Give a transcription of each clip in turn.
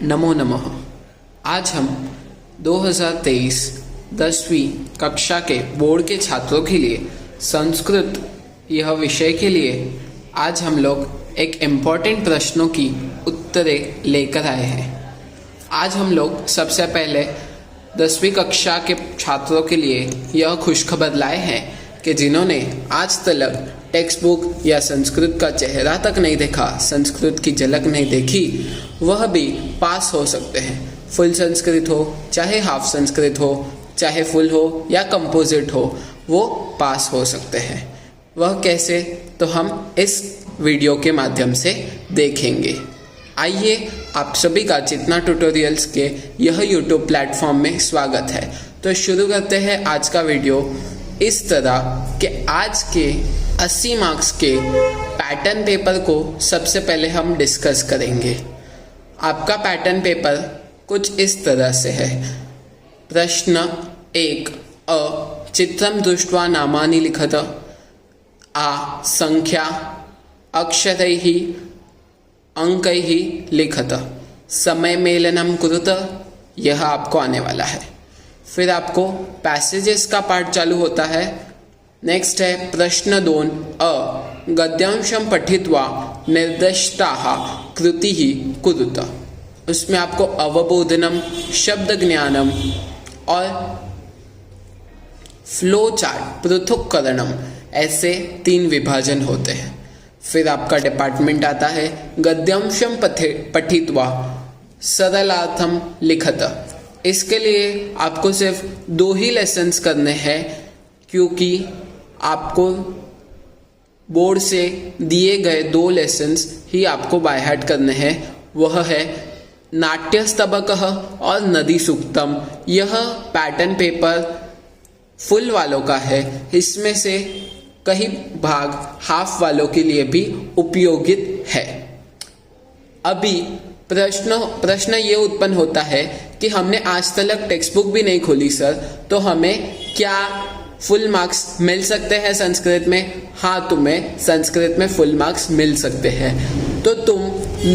नमो नमः। आज हम 2023 10वीं कक्षा के बोर्ड के छात्रों के लिए संस्कृत यह विषय के लिए आज हम लोग एक इम्पॉर्टेंट प्रश्नों की उत्तरें लेकर आए हैं। आज हम लोग सबसे पहले 10वीं कक्षा के छात्रों के लिए यह खुशखबर लाए हैं कि जिन्होंने आज तक टेक्स्ट बुक या संस्कृत का चेहरा तक नहीं देखा, संस्कृत की झलक नहीं देखी, वह भी पास हो सकते हैं। फुल संस्कृत हो चाहे हाफ संस्कृत हो, चाहे फुल हो या कंपोजिट हो, वो पास हो सकते हैं। वह कैसे, तो हम इस वीडियो के माध्यम से देखेंगे। आइए, आप सभी का चेतना ट्यूटोरियल्स के यह यूट्यूब प्लेटफॉर्म में स्वागत है। तो शुरू करते हैं आज का वीडियो इस तरह कि आज के 80 मार्क्स के पैटर्न पेपर को सबसे पहले हम डिस्कस करेंगे। आपका पैटर्न पेपर कुछ इस तरह से है। प्रश्न 1, अ चित्रम दृष्ट्वा नामानि लिखत, आ संख्या अक्षरैः अंकैः लिखत, समय मेलनम कुरुत, यह आपको आने वाला है। फिर आपको पैसेजेस का पार्ट चालू होता है। नेक्स्ट है प्रश्न 2, अ गद्यांशम पठित्वा निर्दिष्टाः कृतिः कुरुत। उसमें आपको अवबोधनम, शब्द ज्ञानम और फ्लो चार्ट, पृथक्करणम, ऐसे 3 विभाजन होते हैं। फिर आपका डिपार्टमेंट आता है गद्यांशम पठित्वा सरलार्थम लिखत। इसके लिए आपको सिर्फ 2 ही लेसन्स करने हैं, क्योंकि आपको बोर्ड से दिए गए 2 लेसन्स ही आपको बाय हार्ट करने हैं। वह है नाट्यस्तबकः और नदी सूक्तम। यह पैटर्न पेपर फुल वालों का है। इसमें से कई भाग हाफ वालों के लिए भी उपयोगित है। अभी प्रश्न ये उत्पन्न होता है कि हमने आज तक टेक्स्ट बुक भी नहीं खोली सर, तो हमें क्या फुल मार्क्स मिल सकते हैं संस्कृत में? हाँ, तुम्हें संस्कृत में फुल मार्क्स मिल सकते हैं। तो तुम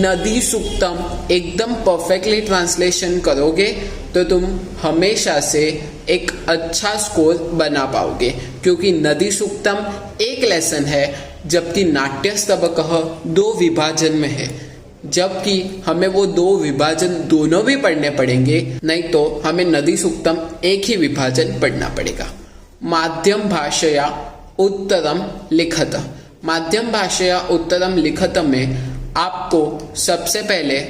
नदी सूक्तम एकदम परफेक्टली ट्रांसलेशन करोगे तो तुम हमेशा से एक अच्छा स्कोर बना पाओगे, क्योंकि नदी सूक्तम एक लेसन है, जबकि नाट्यस्तबकः 2 विभाजन में है। जबकि हमें वो 2 विभाजन दोनों भी पढ़ने पड़ेंगे, नहीं तो हमें नदी सूक्तम एक ही विभाजन पढ़ना पड़ेगा। माध्यम भाषया उत्तरम लिखत। माध्यम भाषया उत्तरम लिखत में आपको सबसे पहले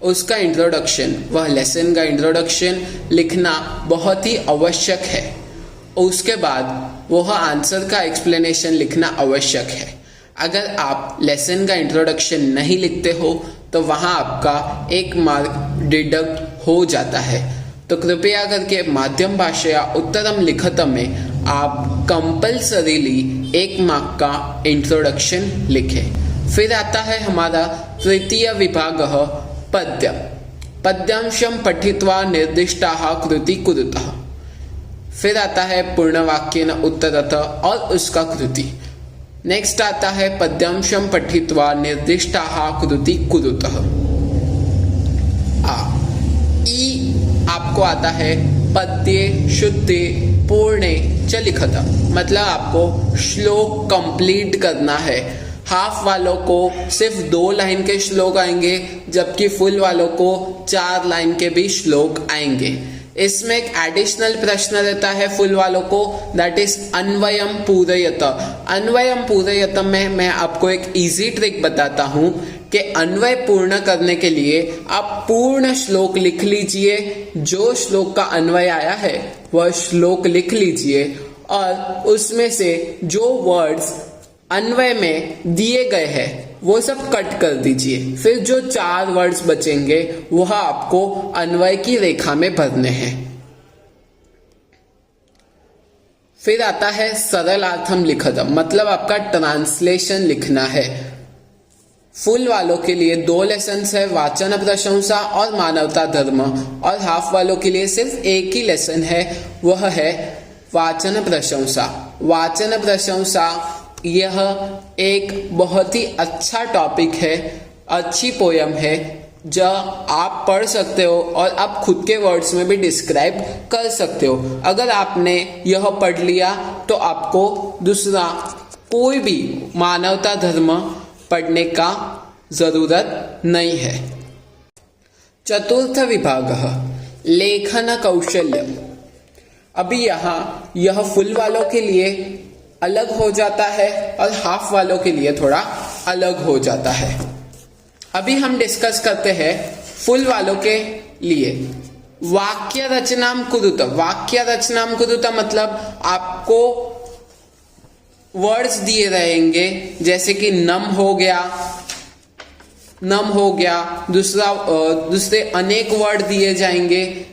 उसका इंट्रोडक्शन, वह लेसन का इंट्रोडक्शन लिखना बहुत ही आवश्यक है। उसके बाद वह आंसर का एक्सप्लेनेशन लिखना आवश्यक है। अगर आप लेसन का इंट्रोडक्शन नहीं लिखते हो तो वहाँ आपका 1 मार्क डिडक्ट हो जाता है। तो कृपया करके माध्यम भाषया उत्तरम लिखत में आप कंपल्सरीली 1 मार्क का इंट्रोडक्शन लिखें। फिर आता है हमारा तृतीय विभाग पद्य। पद्यांशम पठित्वा निर्दिष्टाः कृति कुरुतः। फिर आता है पूर्णवाक्येन उत्तरतः और उसका कृति। नेक्स्ट आता है पद्यांशम पठित्वा निर्दिष्टाः कृति कुरुतः। ई आपको आता है पद्ये शुद्धे पूर्णे च लिखत, मतलब आपको श्लोक कंप्लीट करना है। हाफ वालों को सिर्फ 2 लाइन के श्लोक आएंगे, जबकि फुल वालों को 4 लाइन के भी श्लोक आएंगे। इसमें एक एडिशनल प्रश्न रहता है फुल वालों को, दैट इज अन्वयम पूरयत। अन्वयम पूरयत में मैं आपको एक इजी ट्रिक बताता हूँ कि अन्वय पूर्ण करने के लिए आप पूर्ण श्लोक लिख लीजिए। जो श्लोक का अन्वय आया है वह श्लोक लिख लीजिए और उसमें से जो वर्ड्स अन्वय में दिए गए हैं वो सब कट कर दीजिए। फिर जो 4 वर्ड्स बचेंगे वह आपको अन्वय की रेखा में भरने हैं। फिर आता है सरलार्थम लिखत, मतलब आपका ट्रांसलेशन लिखना है। फुल वालों के लिए 2 लेसन्स है, वाचन प्रशंसा और मानवता धर्म, और हाफ वालों के लिए सिर्फ एक ही लेसन है, वह है वाचन प्रशंसा। वाचन प्रशंसा यह एक बहुत ही अच्छा टॉपिक है, अच्छी पोयम है, जो आप पढ़ सकते हो और आप खुद के वर्ड्स में भी डिस्क्राइब कर सकते हो। अगर आपने यह पढ़ लिया तो आपको दूसरा कोई भी मानवता धर्म पढ़ने का जरूरत नहीं है। चतुर्थ विभाग लेखन कौशल्य। अभी यहाँ यह फुल वालों के लिए अलग हो जाता है और हाफ वालों के लिए थोड़ा अलग हो जाता है। अभी हम डिस्कस करते हैं फुल वालों के लिए। वाक्य रचनाम कुरुत। वाक्य रचनाम कुरुत मतलब आपको वर्ड्स दिए रहेंगे, जैसे कि नम हो गया, दूसरे अनेक वर्ड दिए जाएंगे,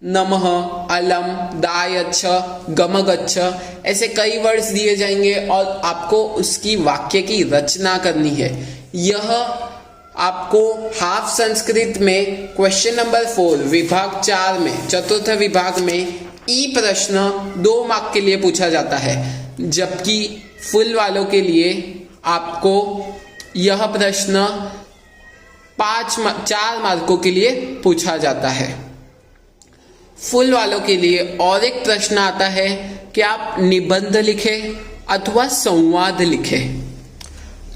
नमः, अलम, दायच्छ, गमगच्छ, ऐसे कई वर्ड्स दिए जाएंगे और आपको उसकी वाक्य की रचना करनी है। यह आपको हाफ संस्कृत में क्वेश्चन नंबर 4 विभाग 4 में, चतुर्थ विभाग में ई प्रश्न 2 मार्क के लिए पूछा जाता है, जबकि फुल वालों के लिए आपको यह प्रश्न 4 मार्कों के लिए पूछा जाता है। फुल वालों के लिए और एक प्रश्न आता है कि आप निबंध लिखें अथवा संवाद लिखें।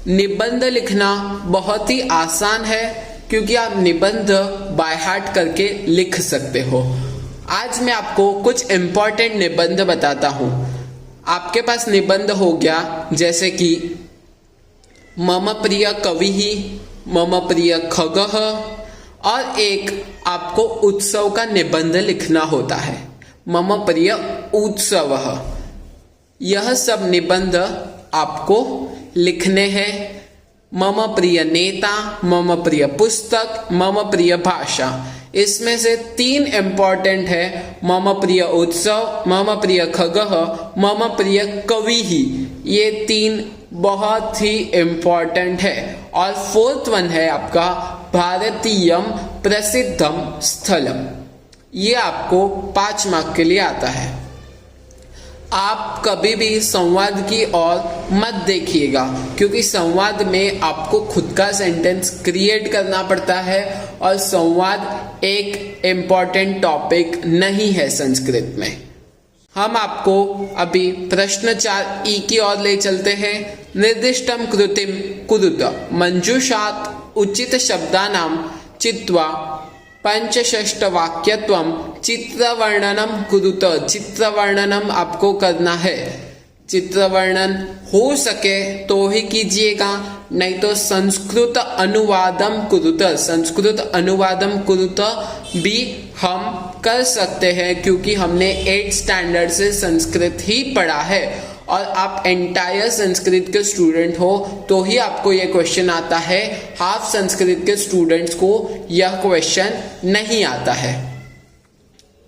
निबंध लिखना बहुत ही आसान है क्योंकि आप निबंध बाय हार्ट करके लिख सकते हो। आज मैं आपको कुछ इंपॉर्टेंट निबंध बताता हूं। आपके पास निबंध हो गया जैसे कि मम प्रिय कविः, मम प्रिय खगः, और एक आपको उत्सव का निबंध लिखना होता है, मम प्रिय उत्सवः। यह सब निबंध आपको लिखने हैं। मम प्रिय नेता, मम प्रिय पुस्तक, मम प्रिय भाषा। इसमें से 3 इंपॉर्टेंट है, मम प्रिय उत्सव, मम प्रिय खगः, मम प्रिय कविः। ये 3 बहुत ही इंपॉर्टेंट है। और 4th वन है आपका भारतीयम प्रसिद्धम स्थलम। ये आपको 5 मार्क के लिए आता है। आप कभी भी संवाद की ओर मत देखिएगा क्योंकि संवाद में आपको खुद का सेंटेंस क्रिएट करना पड़ता है और संवाद एक इम्पॉर्टेंट टॉपिक नहीं है संस्कृत में। हम आपको अभी प्रश्न 4 ई की ओर ले चलते हैं। निर्दिष्टम कृतिम कुरुत मंजूषात् उचित शब्दानां चित्वा पंचषष्ठ वाक्यत्वम चित्रवर्णनम कुरुत। चित्रवर्णनम आपको करना है। चित्रवर्णन हो सके तो ही कीजिएगा, नहीं तो संस्कृत अनुवादम कुरुत। संस्कृत अनुवादम कुरुत भी हम कर सकते हैं क्योंकि हमने 8th स्टैंडर्ड से संस्कृत ही पढ़ा है और आप एंटायर संस्कृत के स्टूडेंट हो तो ही आपको यह क्वेश्चन आता है। हाफ संस्कृत के स्टूडेंट्स को यह क्वेश्चन नहीं आता है।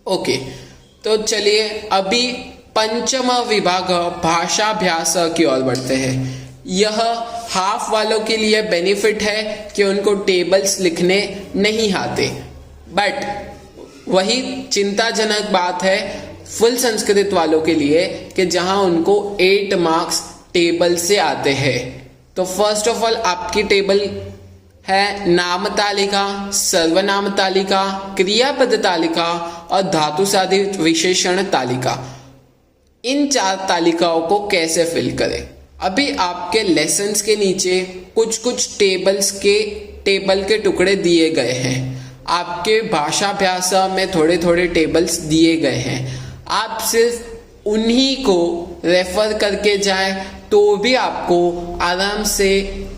ओके, तो चलिए अभी पंचम विभाग भाषाभ्यास की ओर बढ़ते हैं। यह हाफ वालों के लिए बेनिफिट है कि उनको टेबल्स लिखने नहीं आते, बट वही चिंताजनक बात है फुल संस्कृत वालों के लिए कि जहां उनको 8 मार्क्स टेबल से आते हैं। तो फर्स्ट ऑफ ऑल आपकी टेबल है नाम तालिका, सर्वनाम तालिका, क्रियापद तालिका और धातु साधित विशेषण तालिका। इन 4 तालिकाओं को कैसे फिल करें? अभी आपके लेसन्स के नीचे कुछ टेबल के टुकड़े दिए गए हैं। आपके भाषाभ्यास में थोड़े टेबल्स दिए गए हैं। आप सिर्फ उन्हीं को रेफर करके जाएं तो भी आपको आराम से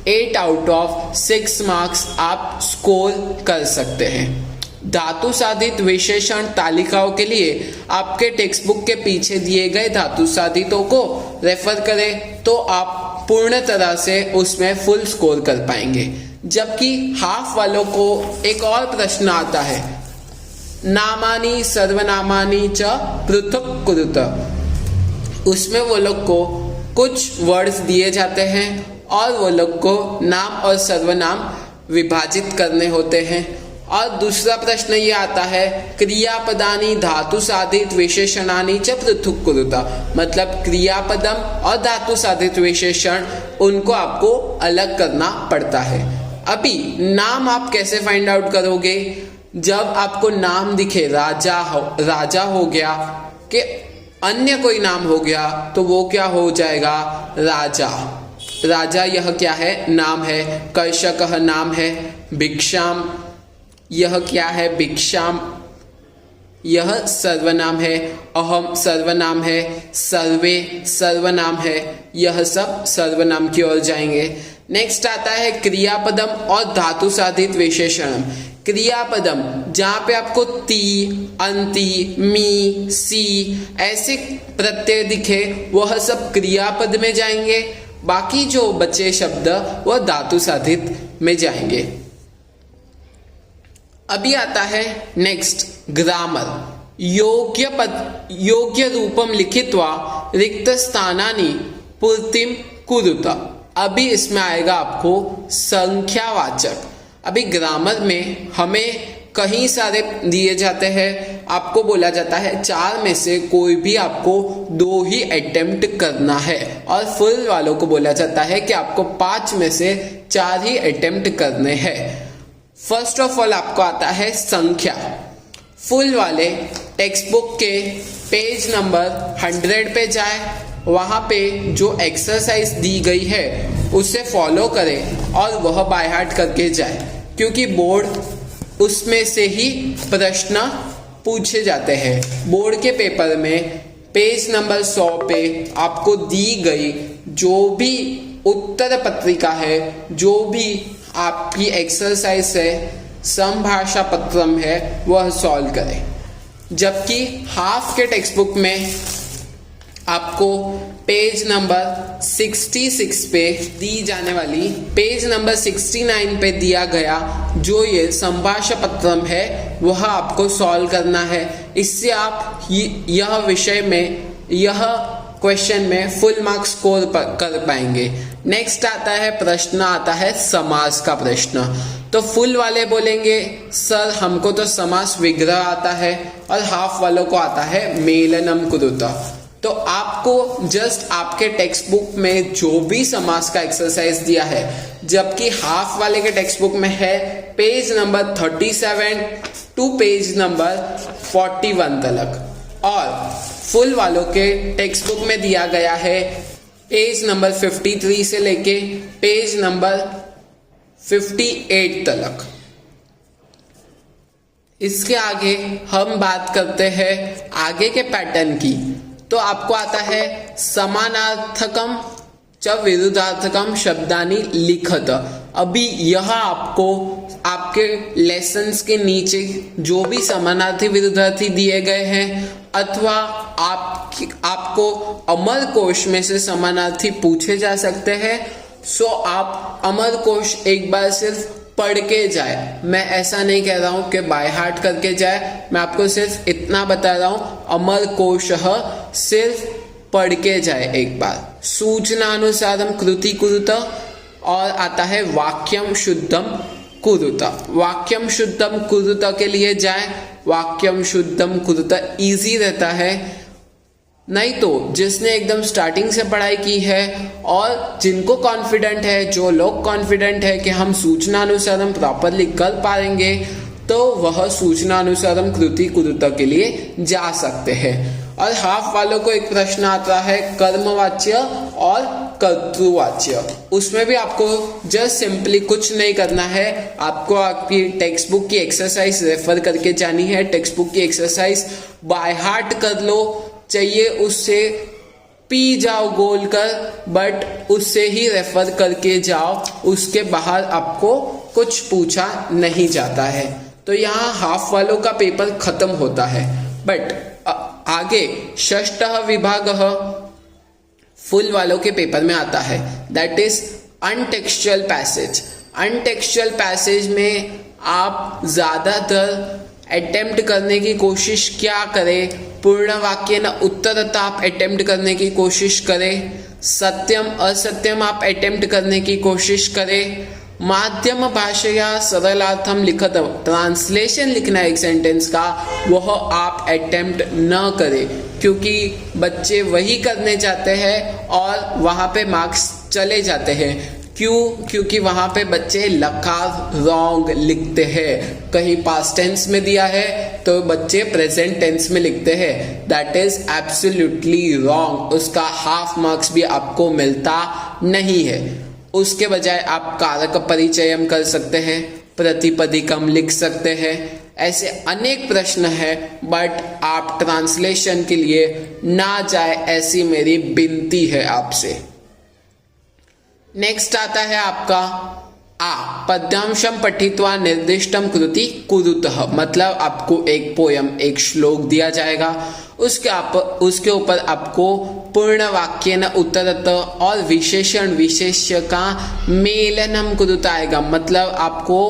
8 आउट ऑफ 6 मार्क्स आप स्कोर कर सकते हैं। धातु साधित विशेषण तालिकाओं के लिए आपके टेक्स्ट बुक के पीछे दिए गए धातु साधितों को रेफर करें तो आप पूर्ण तरह से उसमें फुल स्कोर कर पाएंगे। जबकि हाफ वालों को एक और प्रश्न आता है, नामानी सर्वनामानी च पृथक कुरुत। उसमें वो लोग को कुछ वर्ड्स दिए जाते हैं और वो लोग को नाम और सर्वनाम विभाजित करने होते हैं। और दूसरा प्रश्न ये आता है, क्रियापदानी धातु साधित विशेषणानी च पृथक कुरुत। मतलब क्रियापदम और धातु साधित विशेषण उनको आपको अलग करना पड़ता है। अभी नाम आप कैसे फाइंड आउट करोगे? जब आपको नाम दिखे, राजा हो गया कि अन्य कोई नाम हो गया, तो वो क्या हो जाएगा? राजा। राजा यह क्या है? नाम है। कर्षकः नाम है। भिक्षाम यह क्या है? भिक्षाम यह सर्वनाम है। अहम सर्वनाम है। सर्वे सर्वनाम है। यह सब सर्वनाम की ओर जाएंगे। नेक्स्ट आता है क्रियापदम और धातु साधित विशेषणम। क्रियापदम जहां पे आपको ती, अंति, मी, सी ऐसे प्रत्यय दिखे वह सब क्रियापद में जाएंगे। बाकी जो बचे शब्द वह धातु साधित में जाएंगे। अभी आता है नेक्स्ट ग्रामर। योग्य रूपम लिखित्वा रिक्त स्थानानि पूर्तिम कुरुत। अभी इसमें आएगा आपको संख्यावाचक। अभी ग्रामर में हमें कहीं सारे दिए जाते हैं, आपको बोला जाता है 4 में से कोई भी आपको 2 ही अटेम्प्ट करना है, और फुल वालों को बोला जाता है कि आपको 5 में से 4 ही अटेम्प्ट करने हैं। फर्स्ट ऑफ ऑल आपको आता है संख्या। फुल वाले टेक्स्ट बुक के पेज नंबर 100 पे जाए, वहां पे जो एक्सरसाइज दी गई है उसे फॉलो करें और वह बाय हार्ट करके जाए, क्योंकि बोर्ड उसमें से ही प्रश्न पूछे जाते हैं। बोर्ड के पेपर में पेज नंबर 100 पे आपको दी गई जो भी उत्तर पत्रिका है, जो भी आपकी एक्सरसाइज है, संभाषा पत्रम है, वह सॉल्व करें। जबकि हाफ के टेक्स्ट बुक में आपको पेज नंबर 66 पे दी जाने वाली, पेज नंबर 69 पे दिया गया जो ये संभाषा पत्रम है वह आपको सॉल्व करना है। इससे आप यह विषय में, यह क्वेश्चन में फुल मार्क्स स्कोर कर पाएंगे। नेक्स्ट आता है प्रश्न, आता है समास का प्रश्न। तो फुल वाले बोलेंगे सर हमको तो समास विग्रह आता है, और हाफ वालों को आता है मेलनम कुरुत। तो आपको जस्ट आपके टेक्स्ट बुक में जो भी समास का एक्सरसाइज दिया है, जबकि हाफ वाले के टेक्स्ट बुक में है page number 37 to page number 41 तक, और फुल वालों के टेक्स्ट बुक में दिया गया है पेज नंबर 53 से लेके पेज नंबर 58 तक। इसके आगे हम बात करते हैं आगे के पैटर्न की। तो आपको आता है समानार्थकम च विरुद्धार्थकम शब्दानी लिखत। अभी यह आपको आपके लेसन्स के नीचे जो भी समानार्थी विरुद्धार्थी दिए गए हैं, अथवा आपको अमर कोश में से समानार्थी पूछे जा सकते हैं, सो आप अमर कोश एक बार सिर्फ पढ़ के जाए। मैं ऐसा नहीं कह रहा हूं कि बाय हार्ट करके जाए, मैं आपको सिर्फ इतना बता रहा हूं अमर कोश सिर्फ पढ़ के जाए एक बार। सूचनानुसारम कृति कुरुत, और आता है वाक्यम शुद्धम कुरुत। वाक्यम शुद्धम कुरुत के लिए जाए। वाक्यम शुद्धम कुरुत इजी रहता है, नहीं तो जिसने एकदम स्टार्टिंग से पढ़ाई की है और जिनको कॉन्फिडेंट है, जो लोग कॉन्फिडेंट है कि हम सूचनानुसारम प्रॉपरली कर पाएंगे, तो वह सूचनानुसारम कृति कुरुत के लिए जा सकते हैं। और हाफ वालों को एक प्रश्न आता है कर्मवाच्य और कर्तृवाच्य। उसमें भी आपको जस्ट सिंपली कुछ नहीं करना है, आपको आपकी टेक्स्ट बुक की एक्सरसाइज रेफर करके जानी है। टेक्स्ट बुक की एक्सरसाइज बाय हार्ट कर लो, चाहिए उससे पी जाओ गोल कर, बट उससे ही रेफर करके जाओ, उसके बाहर आपको कुछ पूछा नहीं जाता है। तो यहाँ हाफ वालों का पेपर खत्म होता है। बट आगे षष्ठः विभागः फुल वालों के पेपर में आता है, दैट इज अनटेक्सचुअल पैसेज। अनटेक्सचुअल पैसेज में आप ज्यादातर अटेम्प्ट करने की कोशिश क्या करें, पूर्ण वाक्य न उत्तरता आप अटेम्प्ट करने की कोशिश करें, सत्यम असत्यम आप अटेम्प्ट करने की कोशिश करें, माध्यम भाषया सरलार्थम लिखत, ट्रांसलेशन लिखना एक सेंटेंस का, वह आप अटेम्प्ट न करें, क्योंकि बच्चे वही करने जाते हैं और वहां पे मार्क्स चले जाते हैं। क्यों? क्योंकि वहां पे बच्चे लकार रॉन्ग लिखते हैं। कहीं पास्ट टेंस में दिया है तो बच्चे प्रेजेंट टेंस में लिखते हैं। That is absolutely wrong. उसका हाफ मार्क्स भी आपको मिलता नहीं है। उसके बजाय आप कारक परिचयम कर सकते हैं, प्रतिपदिकम लिख सकते हैं। ऐसे अनेक प्रश्न है, बट आप ट्रांसलेशन के लिए ना जाए ऐसी मेरी विनती है आपसे। नेक्स्ट आता है आपका पद्यांशम पठित्वा निर्दिष्टम कृति कुरुतः। मतलब आपको एक पोयम, एक श्लोक दिया जाएगा, उसके ऊपर आपको पूर्ण वाक्य न उत्तरत और विशेषण विशेष्य का मेलनम कुरुत आएगा। मतलब आपको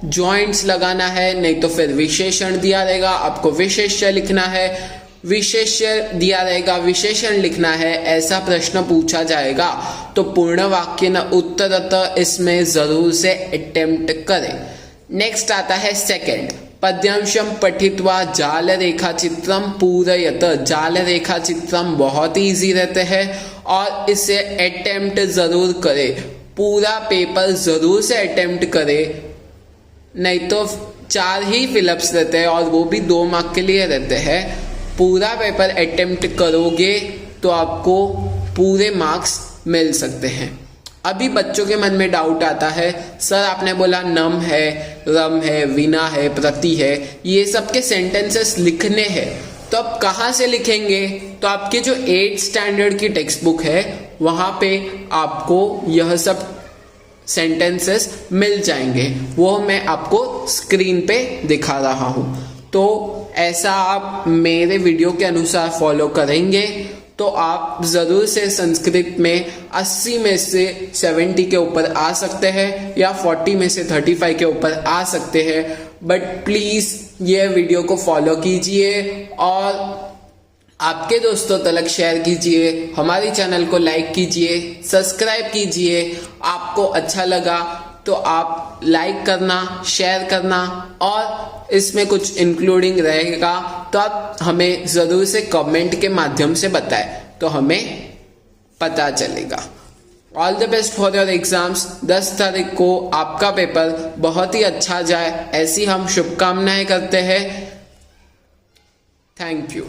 जॉइंट्स लगाना है, नहीं तो फिर विशेषण दिया रहेगा, आपको विशेष्य लिखना है, विशेष्य दिया रहेगा, विशेषण लिखना है। ऐसा प्रश्न पूछा जाएगा तो पूर्ण वाक्य न उत्तरत इसमें जरूर से अटेम्प्ट करें। नेक्स्ट आता है सेकंड, पद्यांशम पठित्वा जाल रेखा चित्रम पूरयत। जाल रेखा चित्रम बहुत ही इजी रहते हैं और इसे अटेम्प्ट जरूर करें। पूरा पेपर जरूर से अटेम्प्ट करें, नहीं तो 4 ही फिलअप्स रहते हैं और वो भी 2 मार्क के लिए रहते हैं। पूरा पेपर अटेम्प्ट करोगे तो आपको पूरे मार्क्स मिल सकते हैं। अभी बच्चों के मन में डाउट आता है, सर आपने बोला नम है, रम है, विना है, प्रति है, ये सब के सेंटेंसेस लिखने हैं, तो अब कहाँ से लिखेंगे? तो आपके जो 8th स्टैंडर्ड की टेक्स्ट बुक है वहाँ पे आपको यह सब सेंटेंसेस मिल जाएंगे। वो मैं आपको स्क्रीन पे दिखा रहा हूँ। तो ऐसा आप मेरे वीडियो के अनुसार फॉलो करेंगे तो आप जरूर से संस्कृत में 80 में से 70 के ऊपर आ सकते हैं या 40 में से 35 के ऊपर आ सकते हैं। बट प्लीज ये वीडियो को फॉलो कीजिए और आपके दोस्तों तक शेयर कीजिए, हमारे चैनल को लाइक कीजिए, सब्सक्राइब कीजिए। आपको अच्छा लगा तो आप लाइक करना, शेयर करना और इसमें कुछ इंक्लूडिंग रहेगा तो आप हमें जरूर से कमेंट के माध्यम से बताएं तो हमें पता चलेगा। All the best for your exams. 10 तारीख को आपका पेपर बहुत ही अच्छा जाए ऐसी हम शुभकामनाएं करते हैं। Thank you.